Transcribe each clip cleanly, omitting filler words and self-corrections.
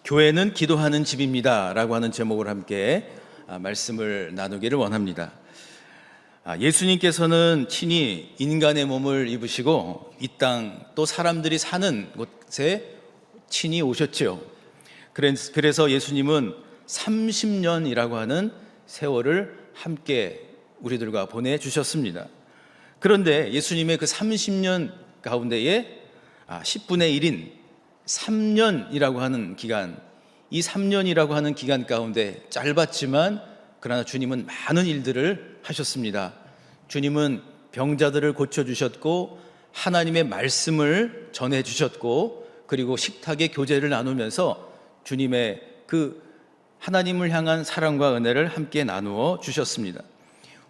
교회는 기도하는 집입니다 라고 하는 제목을 함께 말씀을 나누기를 원합니다. 예수님께서는 친히 인간의 몸을 입으시고 이 땅 또 사람들이 사는 곳에 친히 오셨죠. 그래서 예수님은 30년이라고 하는 세월을 함께 우리들과 보내주셨습니다. 그런데 예수님의 그 30년 가운데에 10분의 1인 3년이라고 하는 기간, 이 3년이라고 하는 기간 가운데 짧았지만 그러나 주님은 많은 일들을 하셨습니다. 주님은 병자들을 고쳐주셨고 하나님의 말씀을 전해주셨고 그리고 식탁의 교제를 나누면서 주님의 그 하나님을 향한 사랑과 은혜를 함께 나누어 주셨습니다.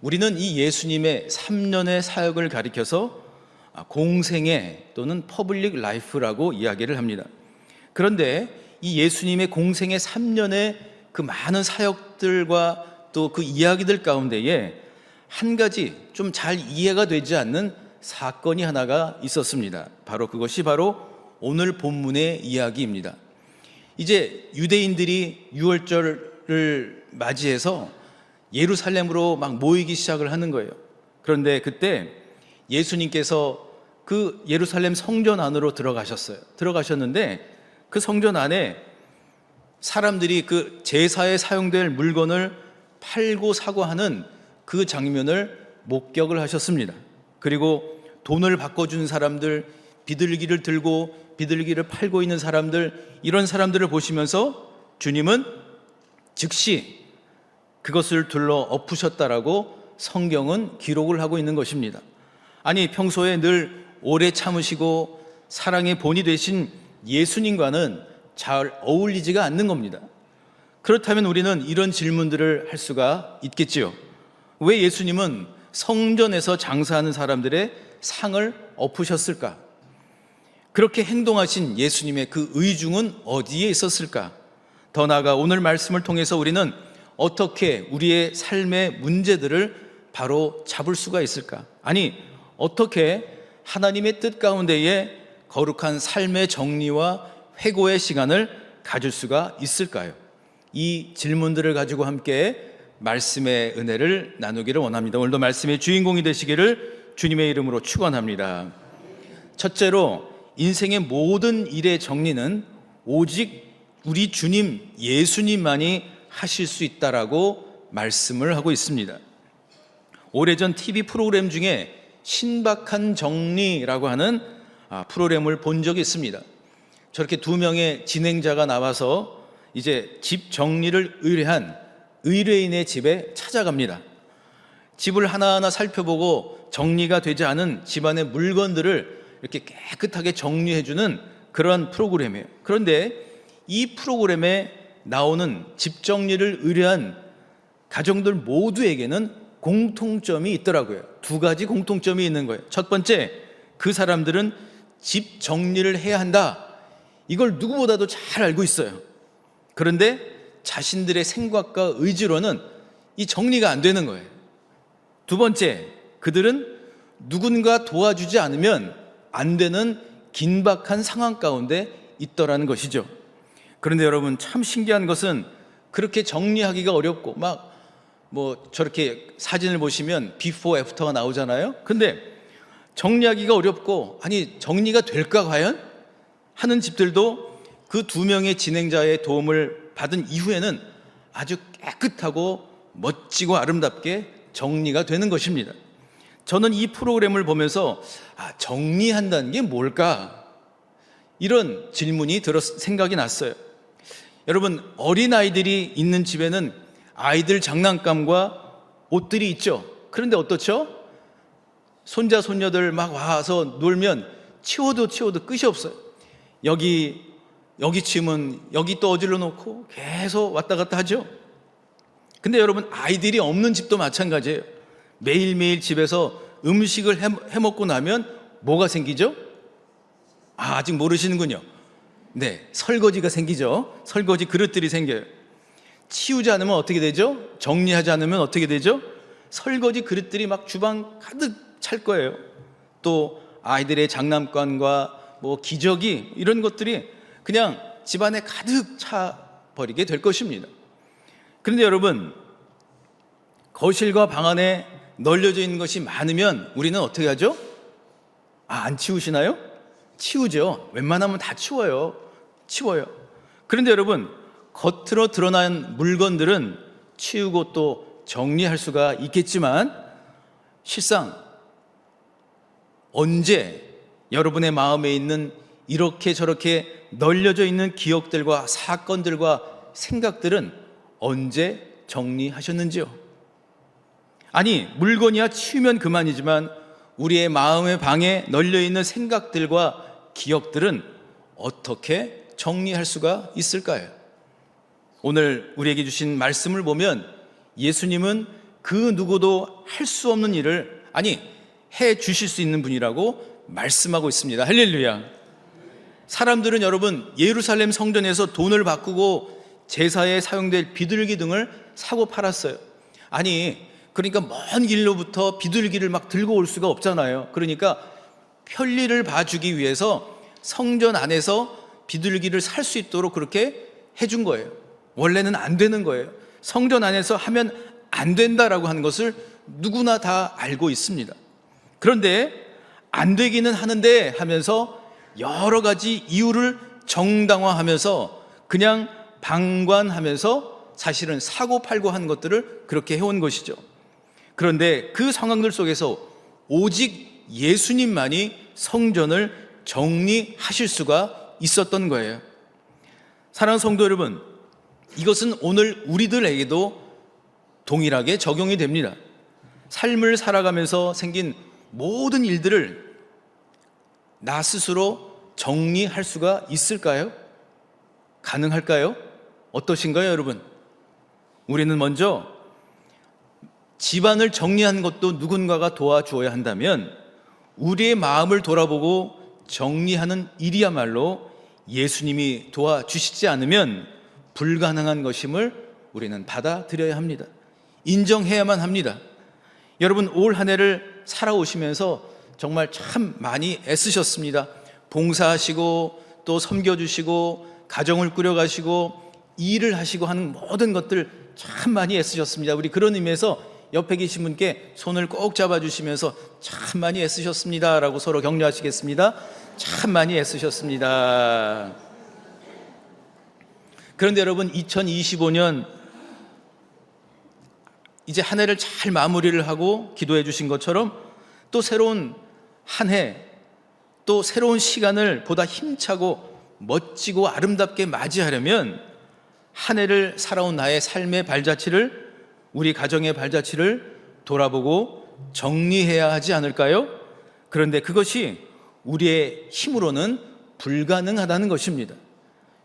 우리는 이 예수님의 3년의 사역을 가리켜서 공생애 또는 퍼블릭 라이프라고 이야기를 합니다. 그런데 이 예수님의 공생애 3년의 그 많은 사역들과 또 그 이야기들 가운데에 한 가지 좀 잘 이해가 되지 않는 사건이 하나가 있었습니다. 그것이 바로 오늘 본문의 이야기입니다. 이제 유대인들이 유월절을 맞이해서 예루살렘으로 막 모이기 시작을 하는 거예요. 그런데 그때 예수님께서 그 예루살렘 성전 안으로 들어가셨는데 그 성전 안에 사람들이 그 제사에 사용될 물건을 팔고 사고 하는 그 장면을 목격을 하셨습니다. 그리고 돈을 바꿔주는 사람들, 비둘기를 들고 비둘기를 팔고 있는 사람들, 이런 사람들을 보시면서 주님은 즉시 그것을 둘러 엎으셨다라고 성경은 기록을 하고 있는 것입니다. 아니, 평소에 늘 오래 참으시고 사랑의 본이 되신 예수님과는 잘 어울리지가 않는 겁니다. 그렇다면 우리는 이런 질문들을 할 수가 있겠지요. 왜 예수님은 성전에서 장사하는 사람들의 상을 엎으셨을까? 그렇게 행동하신 예수님의 그 의중은 어디에 있었을까? 더 나아가 오늘 말씀을 통해서 우리는 어떻게 우리의 삶의 문제들을 바로 잡을 수가 있을까? 아니, 어떻게 하나님의 뜻 가운데에 거룩한 삶의 정리와 회고의 시간을 가질 수가 있을까요? 이 질문들을 가지고 함께 말씀의 은혜를 나누기를 원합니다. 오늘도 말씀의 주인공이 되시기를 주님의 이름으로 축원합니다. 첫째로, 인생의 모든 일의 정리는 오직 우리 주님 예수님만이 하실 수 있다라고 말씀을 하고 있습니다. 오래전 TV 프로그램 중에 신박한 정리라고 하는 프로그램을 본 적이 있습니다. 저렇게 두 명의 진행자가 나와서 이제 집 정리를 의뢰한 의뢰인의 집에 찾아갑니다. 집을 하나하나 살펴보고 정리가 되지 않은 집안의 물건들을 이렇게 깨끗하게 정리해주는 그런 프로그램이에요. 그런데 이 프로그램에 나오는 집 정리를 의뢰한 가정들 모두에게는 공통점이 있더라고요. 두 가지 공통점이 있는 거예요. 첫 번째, 그 사람들은 집 정리를 해야 한다, 이걸 누구보다도 잘 알고 있어요. 그런데 자신들의 생각과 의지로는 이 정리가 안 되는 거예요. 두 번째, 그들은 누군가 도와주지 않으면 안 되는 긴박한 상황 가운데 있더라는 것이죠. 그런데 여러분, 참 신기한 것은 그렇게 정리하기가 어렵고 저렇게 사진을 보시면 비포 애프터가 나오잖아요. 근데 정리하기가 어렵고, 아니, 정리가 될까 과연? 하는 집들도 그 두 명의 진행자의 도움을 받은 이후에는 아주 깨끗하고 멋지고 아름답게 정리가 되는 것입니다. 저는 이 프로그램을 보면서 정리한다는 게 뭘까? 이런 질문이 생각이 났어요. 여러분, 어린아이들이 있는 집에는 아이들 장난감과 옷들이 있죠. 그런데 어떻죠? 손자 손녀들 막 와서 놀면 치워도 끝이 없어요. 여기 치우면 여기 또 어질러 놓고 계속 왔다 갔다 하죠. 근데 여러분, 아이들이 없는 집도 마찬가지예요. 매일매일 집에서 음식을 해먹고 나면 뭐가 생기죠? 아직 모르시는군요. 네, 설거지가 생기죠. 설거지 그릇들이 생겨요. 치우지 않으면 어떻게 되죠? 정리하지 않으면 어떻게 되죠? 설거지 그릇들이 막 주방 가득 찰 거예요. 또 아이들의 장난감과 기저귀, 이런 것들이 그냥 집안에 가득 차 버리게 될 것입니다. 그런데 여러분, 거실과 방 안에 널려져 있는 것이 많으면 우리는 어떻게 하죠? 안 치우시나요? 치우죠. 웬만하면 다 치워요. 그런데 여러분, 겉으로 드러난 물건들은 치우고 또 정리할 수가 있겠지만 실상 언제 여러분의 마음에 있는 이렇게 저렇게 널려져 있는 기억들과 사건들과 생각들은 언제 정리하셨는지요? 아니, 물건이야 치우면 그만이지만 우리의 마음의 방에 널려있는 생각들과 기억들은 어떻게 정리할 수가 있을까요? 오늘 우리에게 주신 말씀을 보면 예수님은 그 누구도 할 수 없는 일을 해 주실 수 있는 분이라고 말씀하고 있습니다. 할렐루야. 사람들은 여러분 예루살렘 성전에서 돈을 바꾸고 제사에 사용될 비둘기 등을 사고 팔았어요. 그러니까 먼 길로부터 비둘기를 막 들고 올 수가 없잖아요. 그러니까 편리를 봐주기 위해서 성전 안에서 비둘기를 살 수 있도록 그렇게 해준 거예요. 원래는 안 되는 거예요. 성전 안에서 하면 안 된다라고 하는 것을 누구나 다 알고 있습니다. 그런데 안 되기는 하는데 하면서 여러 가지 이유를 정당화하면서 그냥 방관하면서 사실은 사고 팔고 하는 것들을 그렇게 해온 것이죠. 그런데 그 상황들 속에서 오직 예수님만이 성전을 정리하실 수가 있었던 거예요. 사랑하는 성도 여러분, 이것은 오늘 우리들에게도 동일하게 적용이 됩니다. 삶을 살아가면서 생긴 모든 일들을 나 스스로 정리할 수가 있을까요? 가능할까요? 어떠신가요, 여러분? 우리는 먼저 집안을 정리하는 것도 누군가가 도와주어야 한다면 우리의 마음을 돌아보고 정리하는 일이야말로 예수님이 도와주시지 않으면 불가능한 것임을 우리는 받아들여야 합니다. 인정해야만 합니다. 여러분, 올 한 해를 살아오시면서 정말 참 많이 애쓰셨습니다. 봉사하시고 또 섬겨주시고 가정을 꾸려가시고 일을 하시고 하는 모든 것들 참 많이 애쓰셨습니다. 우리 그런 의미에서 옆에 계신 분께 손을 꼭 잡아주시면서 참 많이 애쓰셨습니다 라고 서로 격려하시겠습니다. 참 많이 애쓰셨습니다. 그런데 여러분, 2025년 이제 한 해를 잘 마무리를 하고 기도해 주신 것처럼 또 새로운 한 해, 또 새로운 시간을 보다 힘차고 멋지고 아름답게 맞이하려면 한 해를 살아온 나의 삶의 발자취를, 우리 가정의 발자취를 돌아보고 정리해야 하지 않을까요? 그런데 그것이 우리의 힘으로는 불가능하다는 것입니다.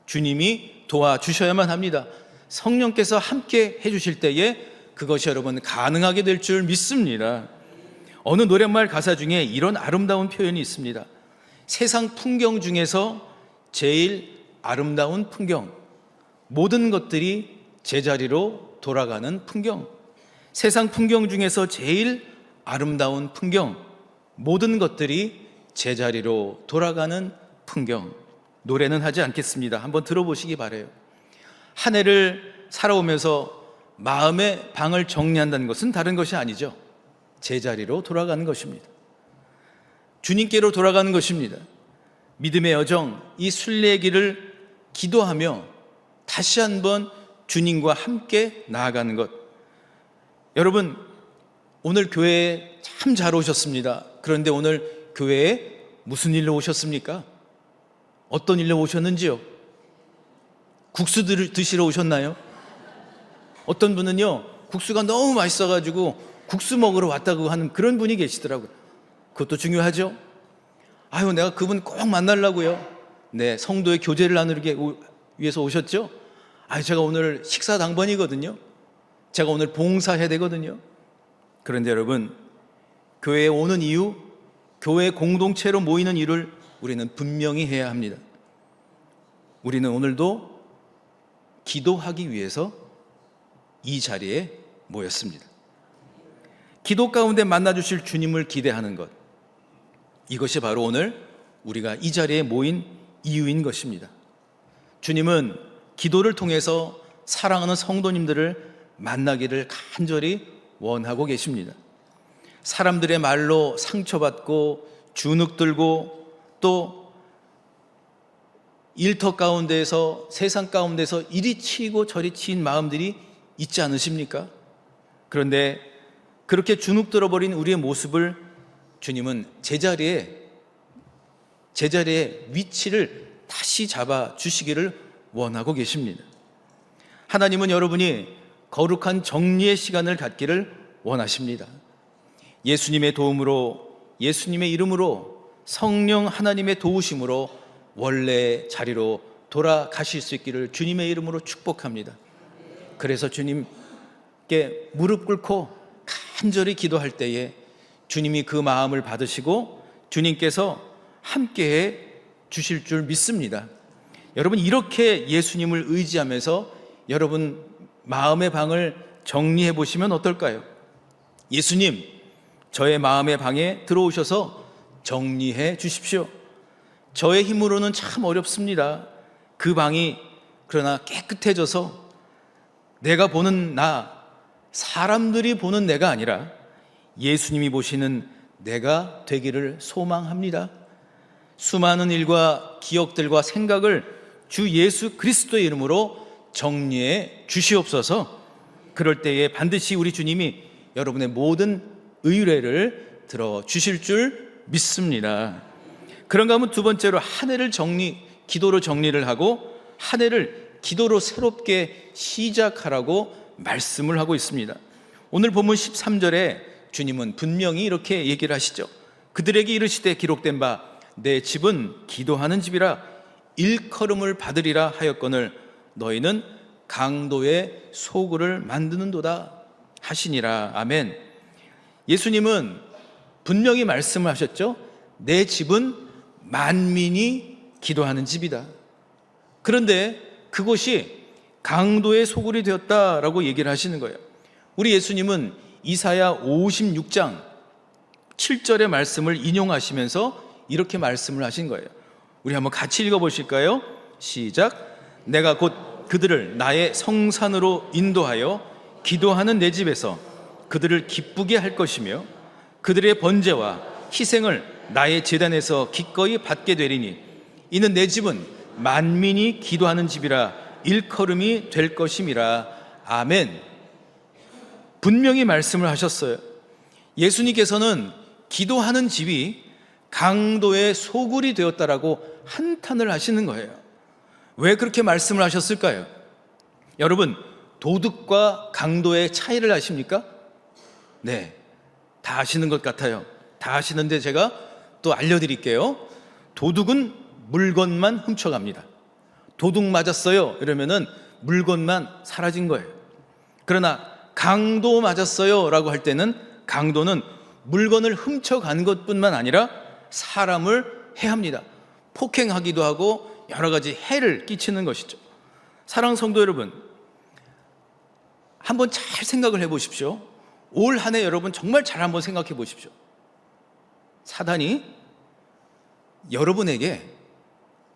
주님이 도와주셔야만 합니다. 성령께서 함께 해주실 때에 그것이 여러분 가능하게 될 줄 믿습니다. 어느 노랫말 가사 중에 이런 아름다운 표현이 있습니다. 세상 풍경 중에서 제일 아름다운 풍경, 모든 것들이 제자리로 돌아가는 풍경. 세상 풍경 중에서 제일 아름다운 풍경, 모든 것들이 제자리로 돌아가는 풍경. 노래는 하지 않겠습니다. 한번 들어보시기 바라요. 한 해를 살아오면서 마음의 방을 정리한다는 것은 다른 것이 아니죠. 제자리로 돌아가는 것입니다. 주님께로 돌아가는 것입니다. 믿음의 여정, 이 순례길을 기도하며 다시 한번 주님과 함께 나아가는 것. 여러분, 오늘 교회에 참 잘 오셨습니다. 그런데 오늘 교회에 무슨 일로 오셨습니까? 어떤 일로 오셨는지요? 국수 드시러 오셨나요? 어떤 분은요, 국수가 너무 맛있어가지고 국수 먹으러 왔다고 하는 그런 분이 계시더라고요. 그것도 중요하죠. 내가 그분 꼭 만나려고요. 네, 성도의 교제를 나누기 위해서 오셨죠? 제가 오늘 식사 당번이거든요. 제가 오늘 봉사해야 되거든요. 그런데 여러분, 교회에 오는 이유, 교회 공동체로 모이는 일을 우리는 분명히 해야 합니다. 우리는 오늘도 기도하기 위해서 이 자리에 모였습니다. 기도 가운데 만나주실 주님을 기대하는 것, 이것이 바로 오늘 우리가 이 자리에 모인 이유인 것입니다. 주님은 기도를 통해서 사랑하는 성도님들을 만나기를 간절히 원하고 계십니다. 사람들의 말로 상처받고 주눅들고 또 일터 가운데에서 세상 가운데서 이리 치이고 저리 치인 마음들이 있지 않으십니까? 그런데 그렇게 주눅들어 버린 우리의 모습을 주님은 제자리에 위치를 다시 잡아 주시기를 원하고 계십니다. 하나님은 여러분이 거룩한 정리의 시간을 갖기를 원하십니다. 예수님의 도움으로, 예수님의 이름으로, 성령 하나님의 도우심으로 원래 자리로 돌아가실 수 있기를 주님의 이름으로 축복합니다. 그래서 주님께 무릎 꿇고 간절히 기도할 때에 주님이 그 마음을 받으시고 주님께서 함께해 주실 줄 믿습니다. 여러분, 이렇게 예수님을 의지하면서 여러분 마음의 방을 정리해 보시면 어떨까요? 예수님, 저의 마음의 방에 들어오셔서 정리해 주십시오. 저의 힘으로는 참 어렵습니다. 그 방이 그러나 깨끗해져서 내가 보는 나, 사람들이 보는 내가 아니라 예수님이 보시는 내가 되기를 소망합니다. 수많은 일과 기억들과 생각을 주 예수 그리스도의 이름으로 정리해 주시옵소서. 그럴 때에 반드시 우리 주님이 여러분의 모든 의뢰를 들어주실 줄 믿습니다. 그런가 하면 두 번째로 한 해를 기도로 정리를 하고 한 해를 기도로 새롭게 시작하라고 말씀을 하고 있습니다. 오늘 본문 13절에 주님은 분명히 이렇게 얘기를 하시죠. 그들에게 이르시되 기록된 바 내 집은 기도하는 집이라 일컬음을 받으리라 하였거늘 너희는 강도의 소굴을 만드는도다 하시니라. 아멘. 예수님은 분명히 말씀을 하셨죠. 내 집은 만민이 기도하는 집이다. 그런데 그곳이 강도의 소굴이 되었다라고 얘기를 하시는 거예요. 우리 예수님은 이사야 56장 7절의 말씀을 인용하시면서 이렇게 말씀을 하신 거예요. 우리 한번 같이 읽어보실까요? 시작. 내가 곧 그들을 나의 성산으로 인도하여 기도하는 내 집에서 그들을 기쁘게 할 것이며 그들의 번제와 희생을 나의 제단에서 기꺼이 받게 되리니 이는 내 집은 만민이 기도하는 집이라 일컬음이 될 것임이라. 아멘. 분명히 말씀을 하셨어요. 예수님께서는 기도하는 집이 강도의 소굴이 되었다라고 한탄을 하시는 거예요. 왜 그렇게 말씀을 하셨을까요? 여러분, 도둑과 강도의 차이를 아십니까? 네, 다 아시는 것 같아요. 다 아시는데 제가 또 알려드릴게요. 도둑은 물건만 훔쳐갑니다. 도둑 맞았어요 이러면은 물건만 사라진 거예요. 그러나 강도 맞았어요 라고 할 때는 강도는 물건을 훔쳐간 것뿐만 아니라 사람을 해합니다. 폭행하기도 하고 여러 가지 해를 끼치는 것이죠. 사랑하는 성도 여러분, 한번 잘 생각을 해보십시오. 올 한 해 여러분 정말 잘 한번 생각해 보십시오. 사단이 여러분에게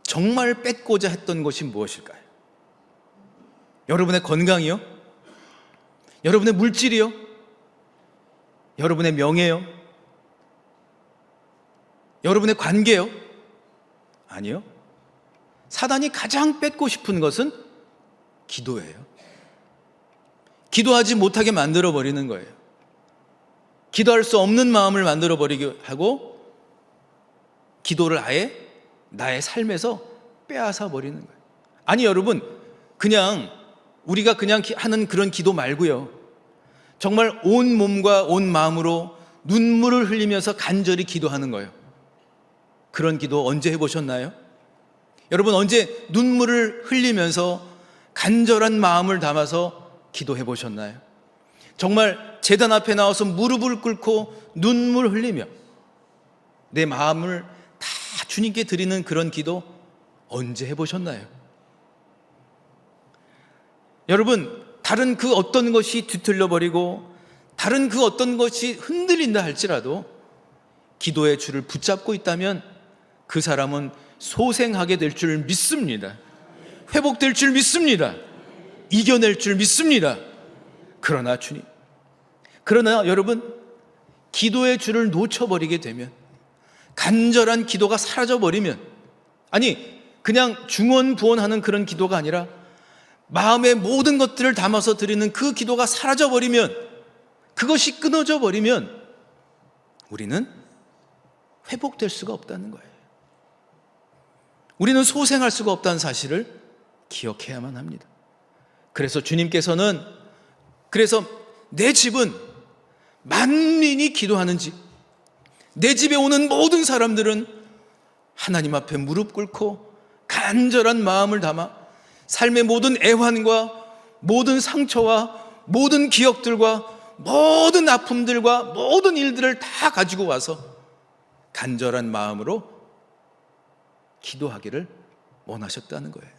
정말 뺏고자 했던 것이 무엇일까요? 여러분의 건강이요? 여러분의 물질이요? 여러분의 명예요? 여러분의 관계요? 아니요. 사단이 가장 뺏고 싶은 것은 기도예요. 기도하지 못하게 만들어 버리는 거예요. 기도할 수 없는 마음을 만들어 버리게 하고 기도를 아예 나의 삶에서 빼앗아 버리는 거예요. 아니 여러분, 그냥 우리가 그냥 하는 그런 기도 말고요, 정말 온 몸과 온 마음으로 눈물을 흘리면서 간절히 기도하는 거예요. 그런 기도 언제 해보셨나요? 여러분, 언제 눈물을 흘리면서 간절한 마음을 담아서 기도해 보셨나요? 정말 제단 앞에 나와서 무릎을 꿇고 눈물 흘리며 내 마음을 다 주님께 드리는 그런 기도 언제 해보셨나요? 여러분, 다른 그 어떤 것이 뒤틀려 버리고 다른 그 어떤 것이 흔들린다 할지라도 기도의 줄을 붙잡고 있다면 그 사람은 소생하게 될 줄 믿습니다. 회복될 줄 믿습니다. 이겨낼 줄 믿습니다. 그러나 여러분, 기도의 줄을 놓쳐버리게 되면, 간절한 기도가 사라져버리면, 아니 그냥 중언부언하는 그런 기도가 아니라 마음의 모든 것들을 담아서 드리는 그 기도가 사라져버리면, 그것이 끊어져 버리면 우리는 회복될 수가 없다는 거예요. 우리는 소생할 수가 없다는 사실을 기억해야만 합니다. 그래서 주님께서는, 그래서 내 집은 만민이 기도하는 집, 내 집에 오는 모든 사람들은 하나님 앞에 무릎 꿇고 간절한 마음을 담아 삶의 모든 애환과 모든 상처와 모든 기억들과 모든 아픔들과 모든 일들을 다 가지고 와서 간절한 마음으로 기도하기를 원하셨다는 거예요.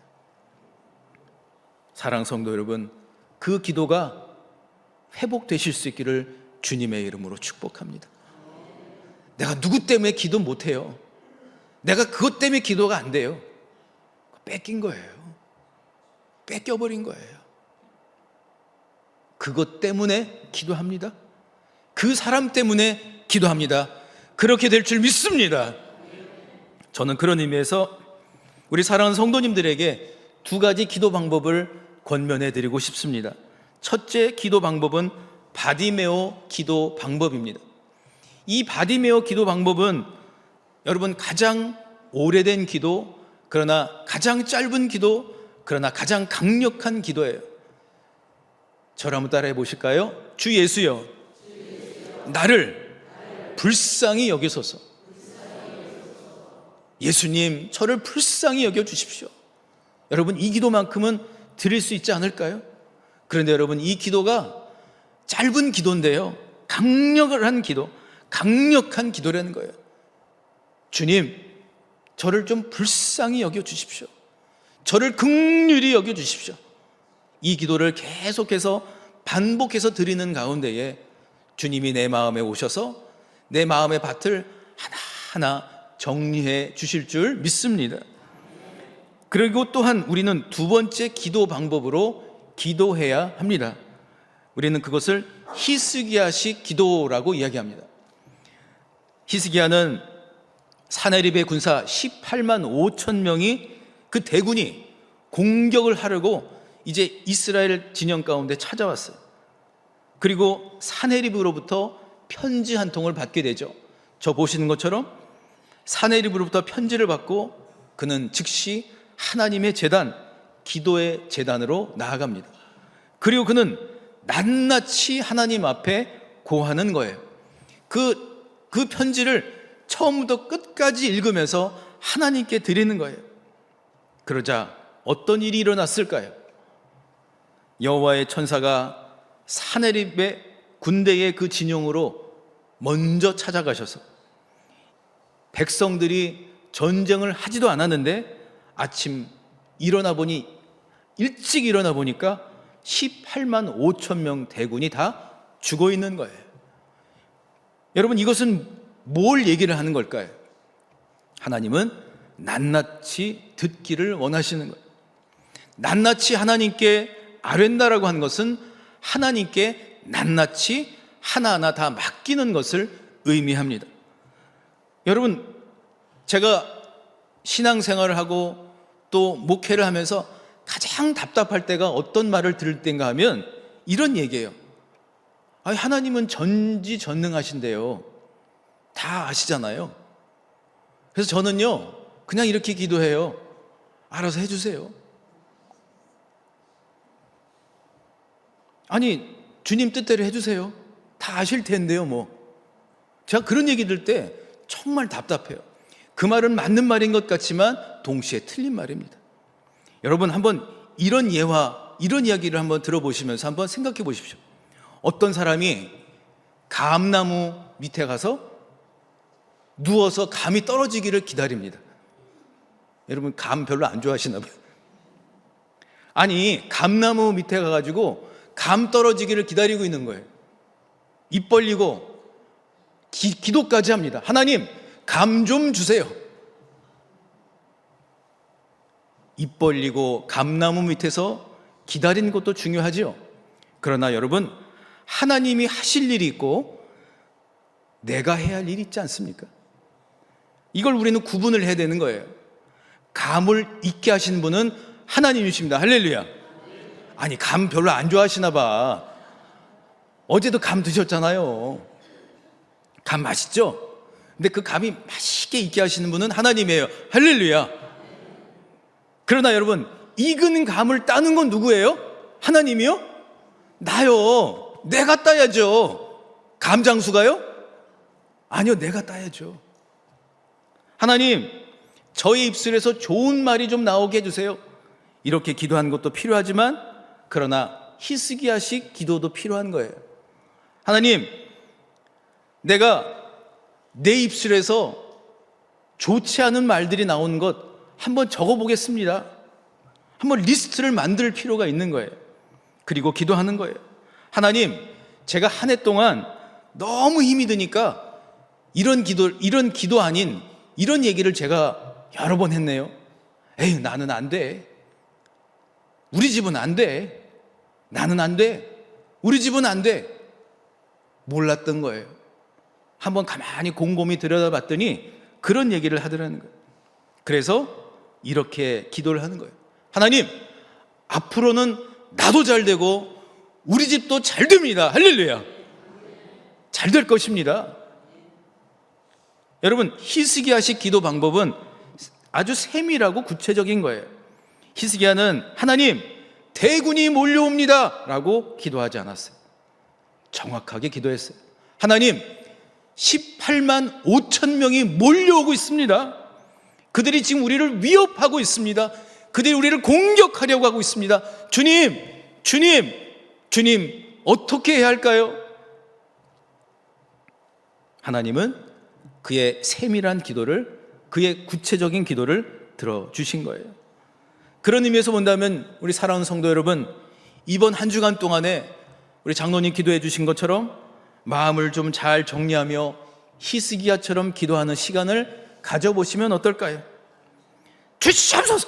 사랑하는 성도 여러분, 그 기도가 회복되실 수 있기를 주님의 이름으로 축복합니다. 내가 누구 때문에 기도 못해요, 내가 그것 때문에 기도가 안 돼요, 뺏긴 거예요. 뺏겨버린 거예요. 그것 때문에 기도합니다. 그 사람 때문에 기도합니다. 그렇게 될 줄 믿습니다. 저는 그런 의미에서 우리 사랑하는 성도님들에게 두 가지 기도 방법을 권면해 드리고 싶습니다. 첫째 기도 방법은 바디메오 기도 방법입니다. 이 바디메오 기도 방법은 여러분, 가장 오래된 기도, 그러나 가장 짧은 기도, 그러나 가장 강력한 기도예요. 저를 한번 따라해 보실까요? 주 예수여, 나를 불쌍히 여기소서. 예수님, 저를 불쌍히 여겨 주십시오. 여러분, 이 기도만큼은 드릴 수 있지 않을까요? 그런데 여러분, 이 기도가 짧은 기도인데요, 강력한 기도, 강력한 기도라는 거예요. 주님, 저를 좀 불쌍히 여겨 주십시오. 저를 긍휼히 여겨 주십시오. 이 기도를 계속해서 반복해서 드리는 가운데에 주님이 내 마음에 오셔서 내 마음의 밭을 하나하나 정리해 주실 줄 믿습니다. 그리고 또한 우리는 두 번째 기도 방법으로 기도해야 합니다. 우리는 그것을 히스기야식 기도라고 이야기합니다. 히스기야는 사네립의 군사 18만 5천 명이, 그 대군이 공격을 하려고 이제 이스라엘 진영 가운데 찾아왔어요. 그리고 사네립으로부터 편지 한 통을 받게 되죠. 저 보시는 것처럼 사네립으로부터 편지를 받고 그는 즉시 하나님의 제단, 기도의 제단으로 나아갑니다. 그리고 그는 낱낱이 하나님 앞에 고하는 거예요. 그 편지를 처음부터 끝까지 읽으면서 하나님께 드리는 거예요. 그러자 어떤 일이 일어났을까요? 여호와의 천사가 사네립의 군대의 그 진영으로 먼저 찾아가셔서, 백성들이 전쟁을 하지도 않았는데 아침 일찍 일어나 보니까 18만 5천 명 대군이 다 죽어 있는 거예요. 여러분, 이것은 뭘 얘기를 하는 걸까요? 하나님은 낱낱이 듣기를 원하시는 거예요. 낱낱이 하나님께 아뢰다라고 하는 것은 하나님께 낱낱이 하나하나 다 맡기는 것을 의미합니다. 여러분, 제가 신앙생활을 하고 또 목회를 하면서 가장 답답할 때가 어떤 말을 들을 때인가 하면 이런 얘기예요. 하나님은 전지전능하신데요, 다 아시잖아요. 그래서 저는요, 그냥 이렇게 기도해요. 알아서 해주세요. 아니, 주님 뜻대로 해주세요. 다 아실 텐데요, 뭐. 제가 그런 얘기 들을 때 정말 답답해요. 그 말은 맞는 말인 것 같지만 동시에 틀린 말입니다. 여러분, 한번 이런 예화, 이런 이야기를 한번 들어보시면서 한번 생각해 보십시오. 어떤 사람이 감나무 밑에 가서 누워서 감이 떨어지기를 기다립니다. 여러분, 감 별로 안 좋아하시나 봐요. 아니, 감나무 밑에 가가지고 감 떨어지기를 기다리고 있는 거예요. 입 벌리고 기도까지 합니다. 하나님, 감 좀 주세요. 입 벌리고 감나무 밑에서 기다리는 것도 중요하죠. 그러나 여러분, 하나님이 하실 일이 있고 내가 해야 할 일이 있지 않습니까? 이걸 우리는 구분을 해야 되는 거예요. 감을 잊게 하시는 분은 하나님이십니다. 할렐루야. 아니, 감 별로 안 좋아하시나 봐. 어제도 감 드셨잖아요. 감 맛있죠? 근데 그 감이 맛있게 익게 하시는 분은 하나님이에요. 할렐루야. 그러나 여러분, 익은 감을 따는 건 누구예요? 하나님이요? 나요. 내가 따야죠. 감 장수가요? 아니요, 내가 따야죠. 하나님, 저희 입술에서 좋은 말이 좀 나오게 해주세요. 이렇게 기도하는 것도 필요하지만, 그러나 히스기야식 기도도 필요한 거예요. 하나님, 내가 내 입술에서 좋지 않은 말들이 나오는 것 한번 적어보겠습니다. 한번 리스트를 만들 필요가 있는 거예요. 그리고 기도하는 거예요. 하나님, 제가 한 해 동안 너무 힘이 드니까 이런 기도 아닌 이런 얘기를 제가 여러 번 했네요. 에이, 나는 안 돼. 우리 집은 안 돼. 나는 안 돼. 우리 집은 안 돼. 몰랐던 거예요. 한번 가만히 곰곰이 들여다봤더니 그런 얘기를 하더라는 거예요. 그래서 이렇게 기도를 하는 거예요. 하나님, 앞으로는 나도 잘 되고 우리 집도 잘 됩니다. 할렐루야. 잘 될 것입니다. 여러분, 히스기야식 기도 방법은 아주 세밀하고 구체적인 거예요. 히스기야는 하나님, 대군이 몰려옵니다 라고 기도하지 않았어요. 정확하게 기도했어요. 하나님, 18만 5천 명이 몰려오고 있습니다. 그들이 지금 우리를 위협하고 있습니다. 그들이 우리를 공격하려고 하고 있습니다. 주님, 주님, 주님, 어떻게 해야 할까요? 하나님은 그의 세밀한 기도를, 그의 구체적인 기도를 들어주신 거예요. 그런 의미에서 본다면 우리 사랑하는 성도 여러분, 이번 한 주간 동안에 우리 장로님 기도해 주신 것처럼 마음을 좀 잘 정리하며 히스기야처럼 기도하는 시간을 가져보시면 어떨까요? 주시옵소서,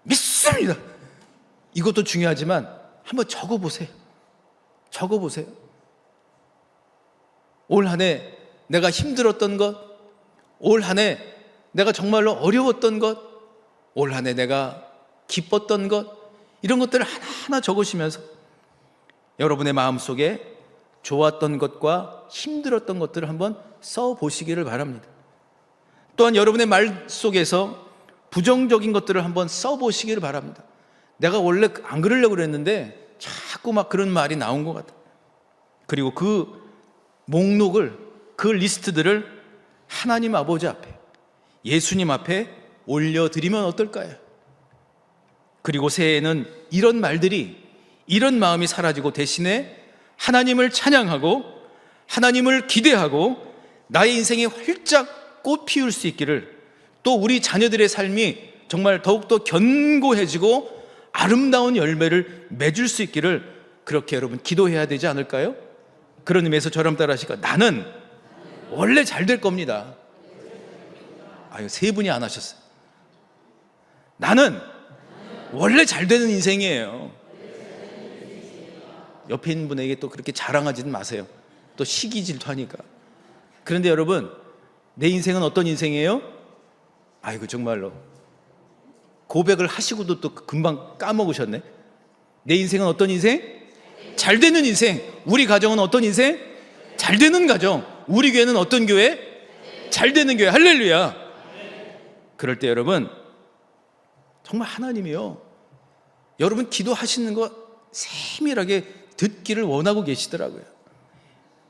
믿습니다. 이것도 중요하지만 한번 적어보세요. 적어보세요. 올 한 해 내가 힘들었던 것, 올 한 해 내가 정말로 어려웠던 것, 올 한 해 내가 기뻤던 것, 이런 것들을 하나하나 적으시면서 여러분의 마음속에 좋았던 것과 힘들었던 것들을 한번 써보시기를 바랍니다. 또한 여러분의 말 속에서 부정적인 것들을 한번 써보시기를 바랍니다. 내가 원래 안 그러려고 그랬는데 자꾸 막 그런 말이 나온 것 같아. 그리고 그 목록을, 그 리스트들을 하나님 아버지 앞에, 예수님 앞에 올려드리면 어떨까요? 그리고 새해에는 이런 말들이, 이런 마음이 사라지고 대신에 하나님을 찬양하고 하나님을 기대하고 나의 인생이 활짝 꽃 피울 수 있기를, 또 우리 자녀들의 삶이 정말 더욱더 견고해지고 아름다운 열매를 맺을 수 있기를, 그렇게 여러분 기도해야 되지 않을까요? 그런 의미에서 저랑 따라 하시니까, 나는 원래 잘 될 겁니다. 아유, 세 분이 안 하셨어요. 나는 원래 잘 되는 인생이에요. 옆에 있는 분에게 또 그렇게 자랑하지는 마세요. 또 시기 질투하니까. 그런데 여러분, 내 인생은 어떤 인생이에요? 아이고, 정말로 고백을 하시고도 또 금방 까먹으셨네. 내 인생은 어떤 인생? 잘 되는 인생. 우리 가정은 어떤 인생? 잘 되는 가정. 우리 교회는 어떤 교회? 잘 되는 교회. 할렐루야. 그럴 때 여러분, 정말 하나님이요, 여러분 기도하시는 거 세밀하게 듣기를 원하고 계시더라고요.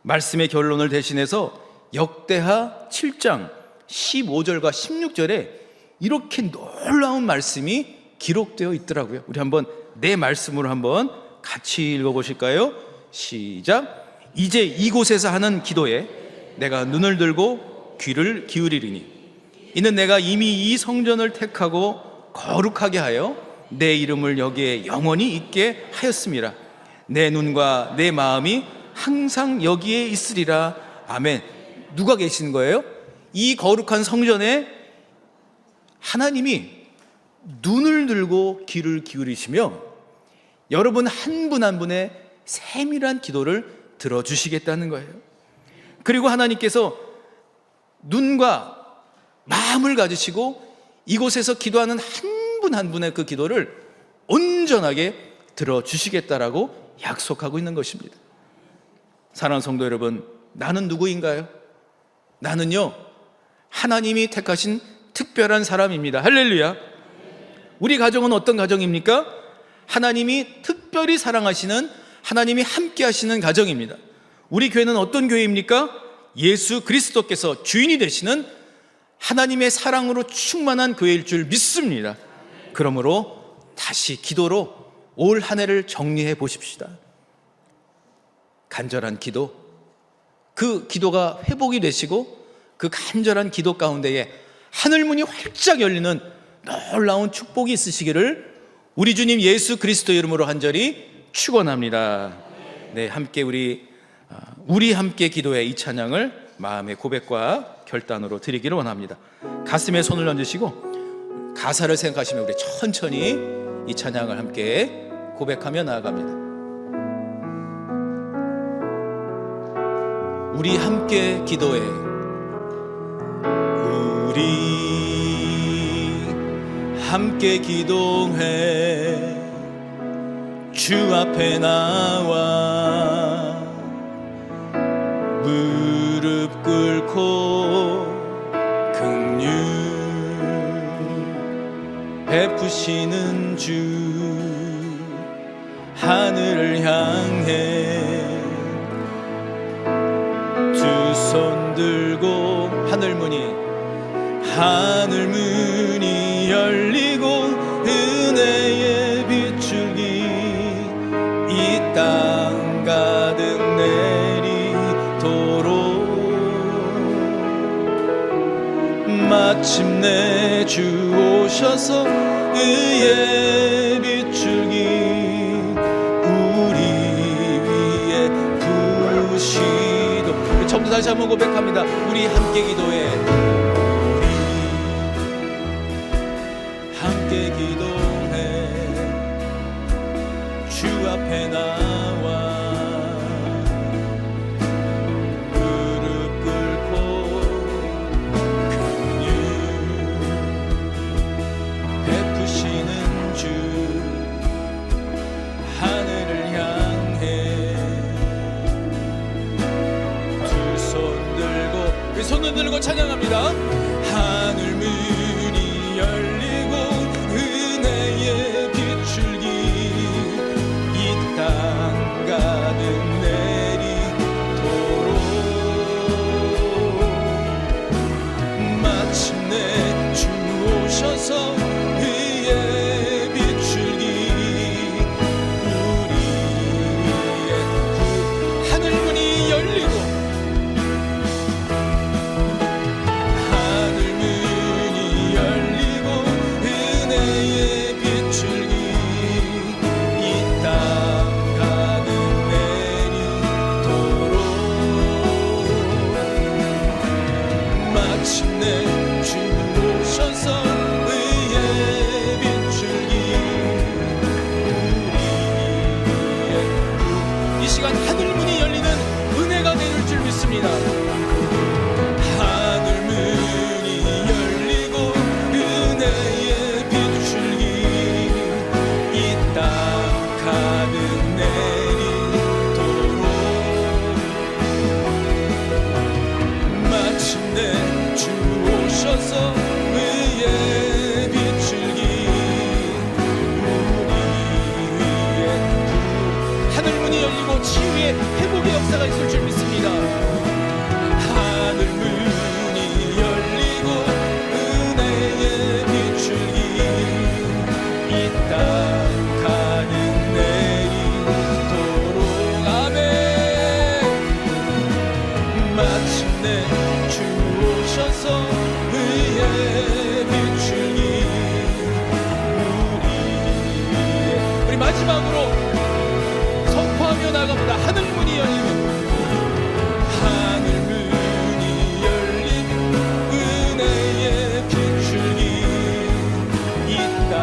말씀의 결론을 대신해서 역대하 7장 15절과 16절에 이렇게 놀라운 말씀이 기록되어 있더라고요. 우리 한번 내 말씀으로 한번 같이 읽어보실까요? 시작. 이제 이곳에서 하는 기도에 내가 눈을 들고 귀를 기울이리니 이는 내가 이미 이 성전을 택하고 거룩하게 하여 내 이름을 여기에 영원히 있게 하였음이라. 내 눈과 내 마음이 항상 여기에 있으리라. 아멘. 누가 계시는 거예요? 이 거룩한 성전에 하나님이 눈을 들고 귀를 기울이시며 여러분 한 분 한 분의 세밀한 기도를 들어주시겠다는 거예요. 그리고 하나님께서 눈과 마음을 가지시고 이곳에서 기도하는 한 분 한 분의 그 기도를 온전하게 들어주시겠다라고 약속하고 있는 것입니다. 사랑하는 성도 여러분, 나는 누구인가요? 나는요, 하나님이 택하신 특별한 사람입니다. 할렐루야. 우리 가정은 어떤 가정입니까? 하나님이 특별히 사랑하시는, 하나님이 함께 하시는 가정입니다. 우리 교회는 어떤 교회입니까? 예수 그리스도께서 주인이 되시는 하나님의 사랑으로 충만한 교회일 줄 믿습니다. 그러므로 다시 기도로 올 한 해를 정리해 보십시다. 간절한 기도, 그 기도가 회복이 되시고 그 간절한 기도 가운데에 하늘문이 활짝 열리는 놀라운 축복이 있으시기를 우리 주님 예수 그리스도 이름으로 간절히 축원합니다. 네, 함께 우리 함께 기도의 이 찬양을 마음의 고백과 결단으로 드리기를 원합니다. 가슴에 손을 얹으시고 가사를 생각하시며 우리 천천히 이 찬양을 함께 고백하며 나아갑니다. 우리 함께 기도해. 우리 함께 기도해. 주 앞에 나와 무릎 꿇고 긍휼 베푸시는 주 하늘을 향해 두 손 들고 하늘문이 열리고 은혜의 빗줄기 이 땅 가득 내리도록 마침내 주 오셔서 의의 빗줄기 우리 위에 부으시도록. 처음부터 다시 한번 고백합니다. 우리 함께 기도해. 우리 함께 기도해. 주 앞에 나와 무릎 꿇고 긍휼 베푸시는 주 하늘을 향해 두 손 들고 우리 손을 들고 찬양합니다. 하늘문이 열리고 은혜의 빗줄기 이 땅 가득 내리도록 마침내 주 오셔서 의의 빗줄기 우리 위에 하늘문이 열리고 하늘문이 열리고 은혜의 빗줄기 이 땅 가득 내리도록 마침내 주 오셔서 의의 빗줄기 우리 위에 이 시간 하늘문이 열리는 은혜가 내릴 줄 믿습니다. 하늘문이 열리고 은혜의 빗줄기 이 땅 가득 내리도록 마침내 주 오셔서 의의 빗줄기 우리 위에 하늘문이 열리고 치유의 회복의 역사가 있을 줄 믿습니다. 하늘문이 열리고 은혜의 빗줄기 이 땅 가득 내리도록 아멘. 마침내 주 오셔서 의의 빗줄기 우리 마지막으로 선포하며 나갑니다. 하늘문이 열리면 하늘문이 열리면 은혜의 빗줄기 이 땅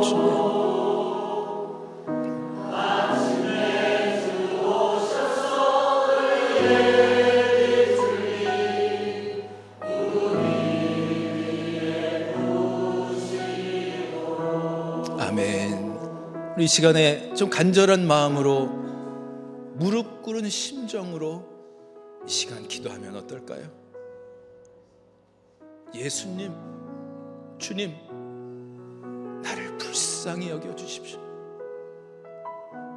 주님. 아멘. 우리 이 시간에 좀 간절한 마음으로 무릎 꿇은 심정으로 이 시간 기도하면 어떨까요? 예수님, 주님, 나를 불쌍히 여겨주십시오.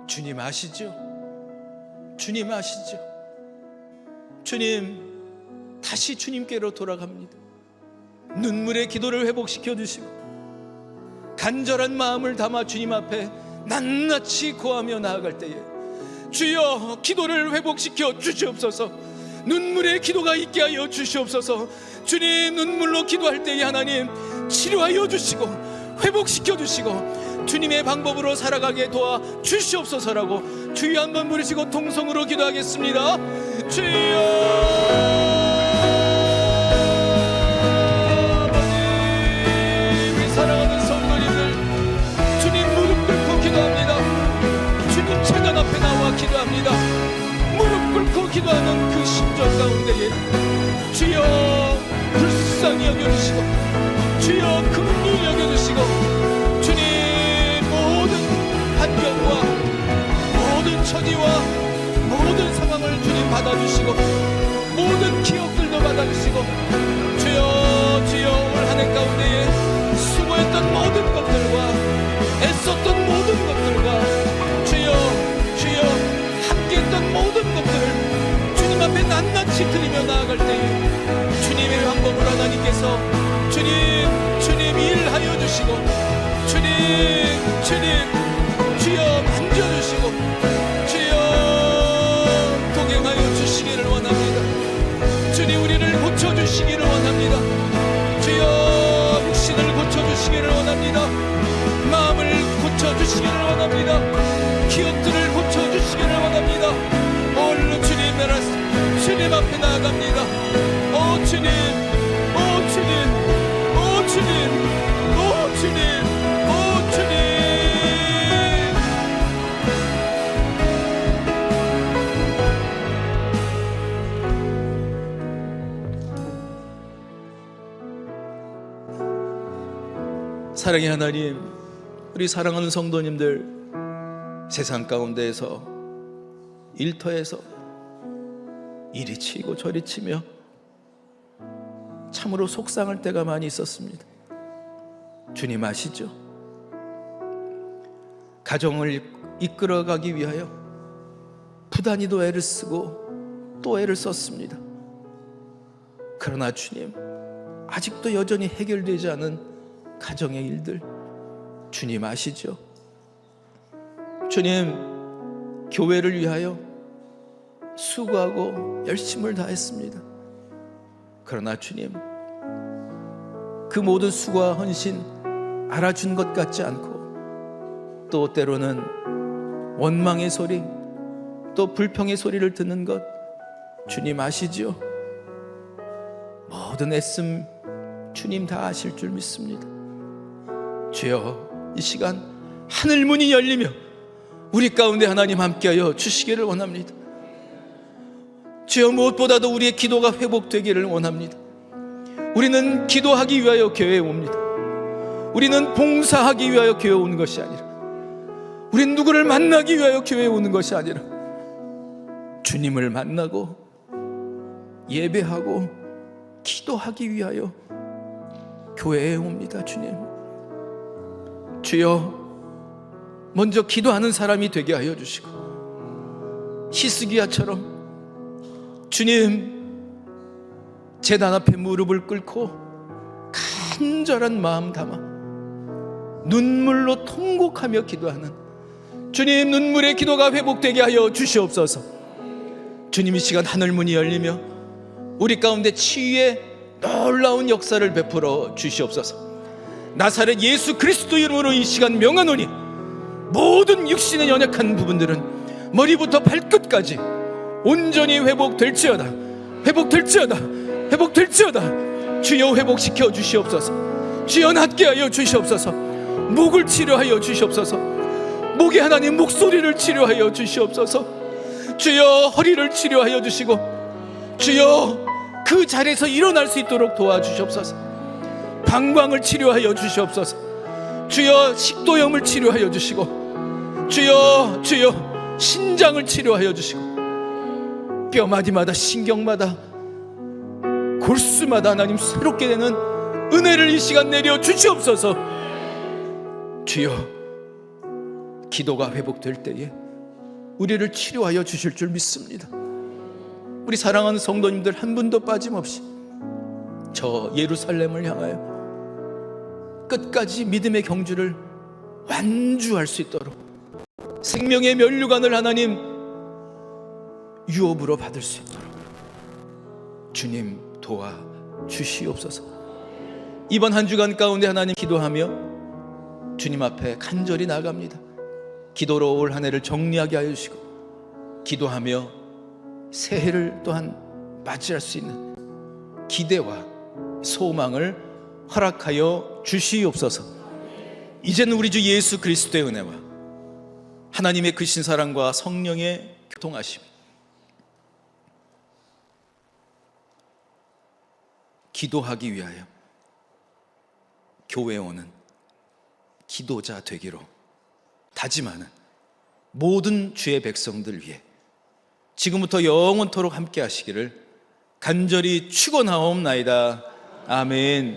주님 아시죠? 주님 아시죠? 주님, 다시 주님께로 돌아갑니다. 눈물의 기도를 회복시켜 주시고 간절한 마음을 담아 주님 앞에 낱낱이 고하며 나아갈 때에 주여 기도를 회복시켜 주시옵소서. 눈물의 기도가 있게 하여 주시옵소서. 주님, 눈물로 기도할 때에 하나님 치료하여 주시고 회복시켜 주시고 주님의 방법으로 살아가게 도와 주시옵소서라고 주여 한번 부르시고 통성으로 기도하겠습니다. 주여, 기도합니다. 무릎 꿇고 기도하는 그 심정 가운데에 주여 불쌍히 여겨주시고 주여 긍휼히 여겨주시고 주님 모든 환경과 모든 처지와 모든 상황을 주님 받아주시고 모든 기억들도 받아주시고 주여 주여 올 한 해 가운데에 수고했던 모든 것들과 애썼던 모든 것들과 주여 함께했던 모든 것들을 주님 앞에 낱낱이 드리며 나아갈 때에 주님의 방법으로 하나님께서 주님 일하여 주시고 주여 만져주시고 주여 동행하여 주시기를 원합니다. 주님 우리를 고쳐주시기를 원합니다. 주여 육신을 고쳐주시기를 원합니다. 마음을 고쳐주시기를 원합니다. 기억들을 고쳐주시기를 원합니다. 오늘은 주님 앞에 나아갑니다. 오 주님, 오 주님, 오 주님, 오 주님, 오 주님. 사랑의 하나님, 우리 사랑하는 성도님들 세상 가운데에서 일터에서 이리 치고 저리 치며 참으로 속상할 때가 많이 있었습니다. 주님 아시죠? 가정을 이끌어가기 위하여 부단히도 애를 쓰고 또 애를 썼습니다. 그러나 주님, 아직도 여전히 해결되지 않은 가정의 일들 주님 아시죠? 주님, 교회를 위하여 수고하고 열심을 다했습니다. 그러나 주님, 그 모든 수고와 헌신 알아준 것 같지 않고 또 때로는 원망의 소리, 또 불평의 소리를 듣는 것 주님 아시죠? 모든 애씀 주님 다 아실 줄 믿습니다. 주여, 이 시간 하늘 문이 열리며 우리 가운데 하나님 함께하여 주시기를 원합니다. 주여, 무엇보다도 우리의 기도가 회복되기를 원합니다. 우리는 기도하기 위하여 교회에 옵니다. 우리는 봉사하기 위하여 교회에 오는 것이 아니라, 우리는 누구를 만나기 위하여 교회에 오는 것이 아니라 주님을 만나고 예배하고 기도하기 위하여 교회에 옵니다. 주여, 먼저 기도하는 사람이 되게 하여 주시고 히스기야처럼 주님 제단 앞에 무릎을 꿇고 간절한 마음 담아 눈물로 통곡하며 기도하는 주님, 눈물의 기도가 회복되게 하여 주시옵소서. 주님, 이 시간 하늘문이 열리며 우리 가운데 치유의 놀라운 역사를 베풀어 주시옵소서. 나사렛 예수 그리스도 이름으로 이 시간 명하노니 모든 육신의 연약한 부분들은 머리부터 발끝까지 온전히 회복될지어다. 주여 회복시켜 주시옵소서. 주여 낫게 하여 주시옵소서. 목을 치료하여 주시옵소서. 목에 하나님 목소리를 치료하여 주시옵소서. 주여 허리를 치료하여 주시고, 주여 그 자리에서 일어날 수 있도록 도와주시옵소서. 방광을 치료하여 주시옵소서. 주여 식도염을 치료하여 주시고, 주여 신장을 치료하여 주시고, 뼈마디마다 신경마다 골수마다 하나님 새롭게 되는 은혜를 이 시간 내려 주시옵소서. 주여 기도가 회복될 때에 우리를 치료하여 주실 줄 믿습니다. 우리 사랑하는 성도님들 한 분도 빠짐없이 저 예루살렘을 향하여 끝까지 믿음의 경주를 완주할 수 있도록 생명의 면류관을 하나님 유업으로 받을 수 있도록 주님 도와주시옵소서. 이번 한 주간 가운데 하나님 기도하며 주님 앞에 간절히 나갑니다. 기도로 올 한 해를 정리하게 하여 주시고, 기도하며 새해를 또한 맞이할 수 있는 기대와 소망을 허락하여 주시옵소서. 이제는 우리 주 예수 그리스도의 은혜와 하나님의 크신 사랑과 성령의 교통하심, 기도하기 위하여 교회에 오는 기도자 되기로 다짐하는 모든 주의 백성들 위해 지금부터 영원토록 함께 하시기를 간절히 축원하옵나이다. 아멘.